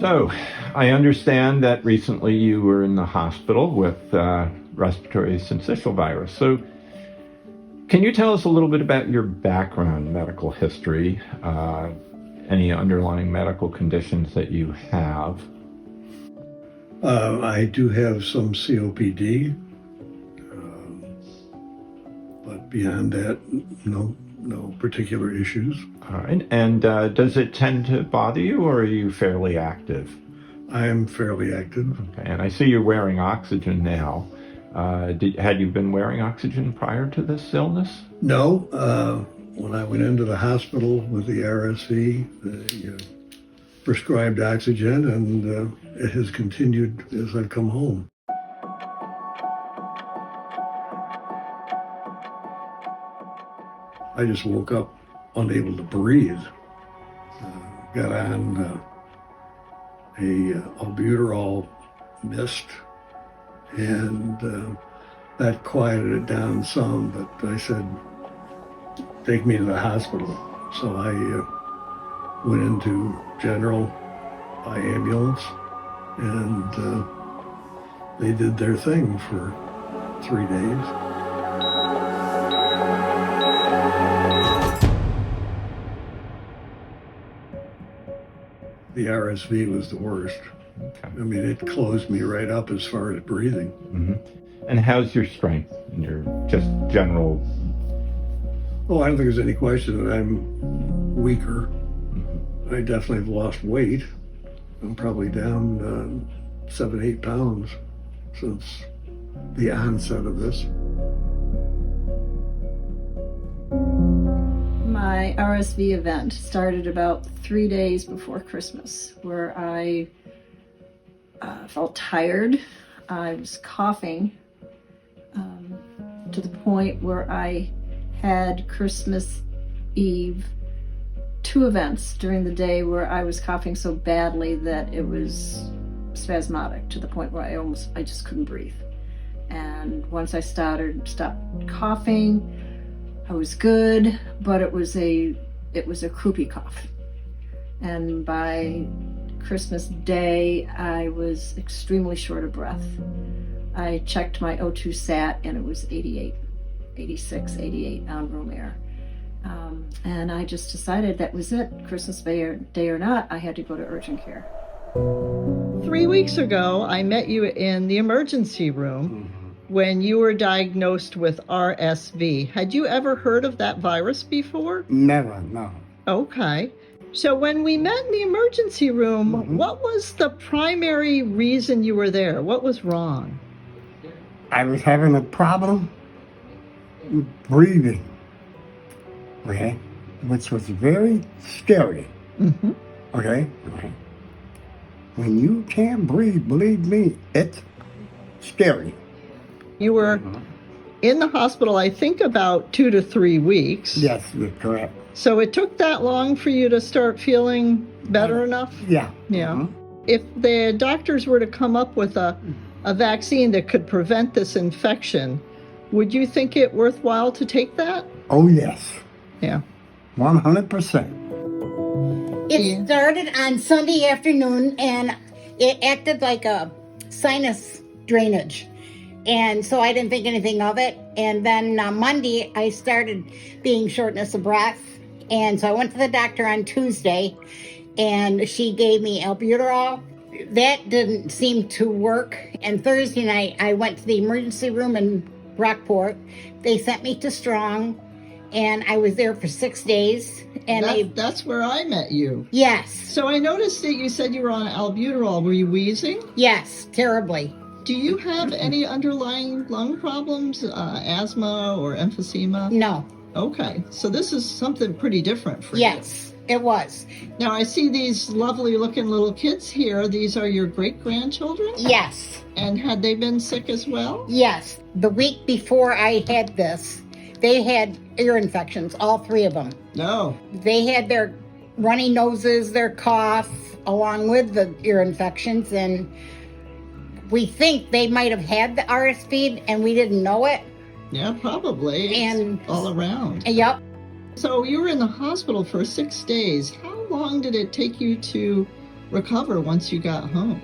So, I understand that recently you were in the hospital with respiratory syncytial virus. So, can you tell us a little bit about your background, medical history, any underlying medical conditions that you have? I do have some COPD, but beyond that, no particular issues. All right. And does it tend to bother you, or are you fairly active? I am fairly active. Okay. And I see you're wearing oxygen now. Had you been wearing oxygen prior to this illness? No. When I went into the hospital with the RSV, they prescribed oxygen, and it has continued as I've come home. I just woke up unable to breathe. Got on a albuterol mist, and that quieted it down some, but I said, take me to the hospital. So I went into general by ambulance, and they did their thing for 3 days. The RSV was the worst. Okay. I mean, it closed me right up as far as breathing. Mm-hmm. And how's your strength and your just general? Oh, I don't think there's any question that I'm weaker. Mm-hmm. I definitely have lost weight. I'm probably down 7-8 pounds since the onset of this. My RSV event started about 3 days before Christmas, where I felt tired. I was coughing to the point where I had Christmas Eve 2 events during the day where I was coughing so badly that it was spasmodic, to the point where I just couldn't breathe. And once I stopped coughing, I was good, but it was a croupy cough. And by Christmas Day, I was extremely short of breath. I checked my O2 sat, and it was 88 on room air. And I just decided that was it. Christmas Day or not, I had to go to urgent care. 3 weeks ago, I met you in the emergency room when you were diagnosed with RSV. Had you ever heard of that virus before? Never, no. Okay. So when we met in the emergency room, what was the primary reason you were there? What was wrong? I was having a problem breathing, okay, which was very scary, okay? When you can't breathe, believe me, it's scary. You were in the hospital, I think, about 2 to 3 weeks. Yes, you're correct. So it took that long for you to start feeling better enough? Yeah. Yeah. If the doctors were to come up with a vaccine that could prevent this infection, would you think it worthwhile to take that? Oh, yes. Yeah. 100%. It started on Sunday afternoon, and it acted like a sinus drainage. And so I didn't think anything of it. And then on Monday, I started being shortness of breath. And so I went to the doctor on Tuesday, and she gave me albuterol. That didn't seem to work. And Thursday night, I went to the emergency room in Rockport. They sent me to Strong, and I was there for 6 days. And that's where I met you. Yes. So I noticed that you said you were on albuterol. Were you wheezing? Yes, terribly. Do you have any underlying lung problems, asthma or emphysema? No. Okay, so this is something pretty different for you. Yes, it was. Now I see these lovely looking little kids here. These are your great-grandchildren? Yes. And had they been sick as well? Yes. The week before I had this, they had ear infections, all 3 of them. No. They had their runny noses, their cough, along with the ear infections, and we think they might have had the RSV and we didn't know it. Yeah, probably. And it's all around. Yep. So you were in the hospital for 6 days. How long did it take you to recover once you got home?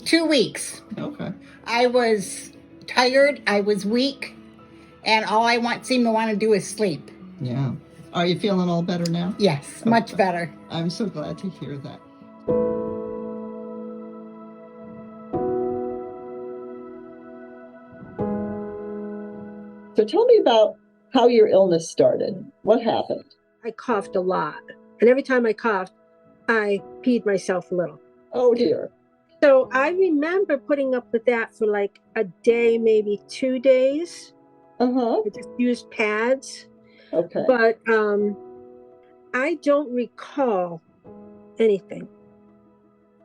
2 weeks. Okay. I was tired, I was weak, and all I seemed to want to do is sleep. Yeah. Are you feeling all better now? Yes, much better. I'm so glad to hear that. So tell me about how your illness started. What happened? I coughed a lot. And every time I coughed, I peed myself a little. Oh dear. So I remember putting up with that for like a day, maybe 2 days. Uh-huh. I just used pads. Okay. But I don't recall anything.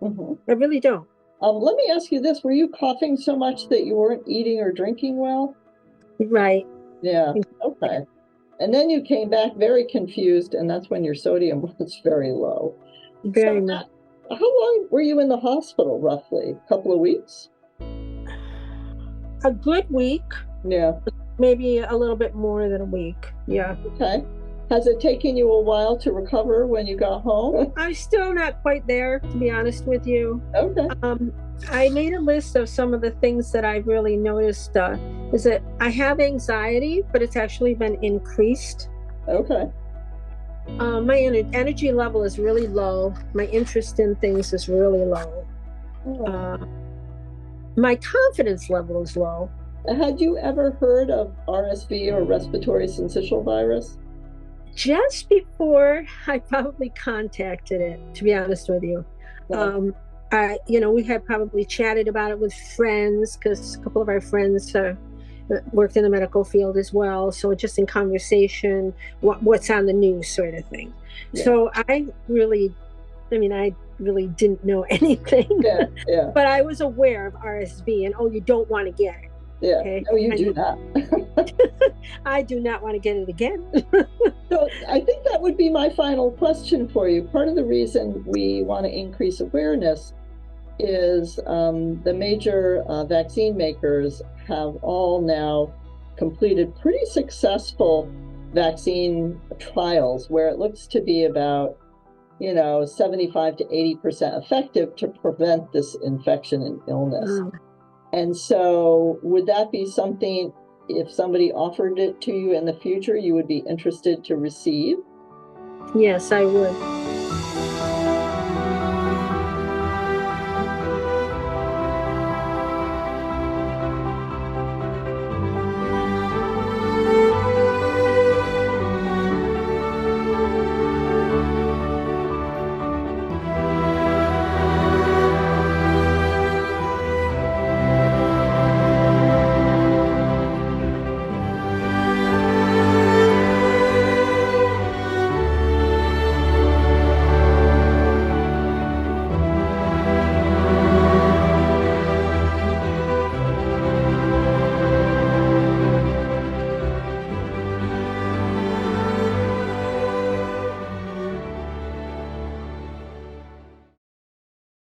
Mm-hmm. I really don't. Let me ask you this. Were you coughing so much that you weren't eating or drinking well? Right. Yeah. Okay. And then you came back very confused, and that's when your sodium was very low. Very So much. how long were you in the hospital, roughly? A couple of weeks? A good week, Yeah. maybe a little bit more than a week. Yeah. Okay. Has it taken you a while to recover when you got home? I'm still not quite there, to be honest with you. Okay. I made a list of some of the things that I've really noticed is that I have anxiety, but it's actually been increased. Okay. My energy level is really low. My interest in things is really low. My confidence level is low. Had you ever heard of RSV or respiratory syncytial virus? Just before I probably contacted it, to be honest with you. We had probably chatted about it with friends because a couple of our friends worked in the medical field as well. So just in conversation, what's on the news sort of thing. Yeah. So I really didn't know anything. Yeah. But I was aware of RSV and, you don't want to get it. Yeah. Okay? No, you do not. I do not want to get it again. So I think that would be my final question for you. Part of the reason we want to increase awareness is the major vaccine makers have all now completed pretty successful vaccine trials where it looks to be about 75 to 80% effective to prevent this infection and illness. And so would that be something, if somebody offered it to you in the future, you would be interested to receive? Yes, I would.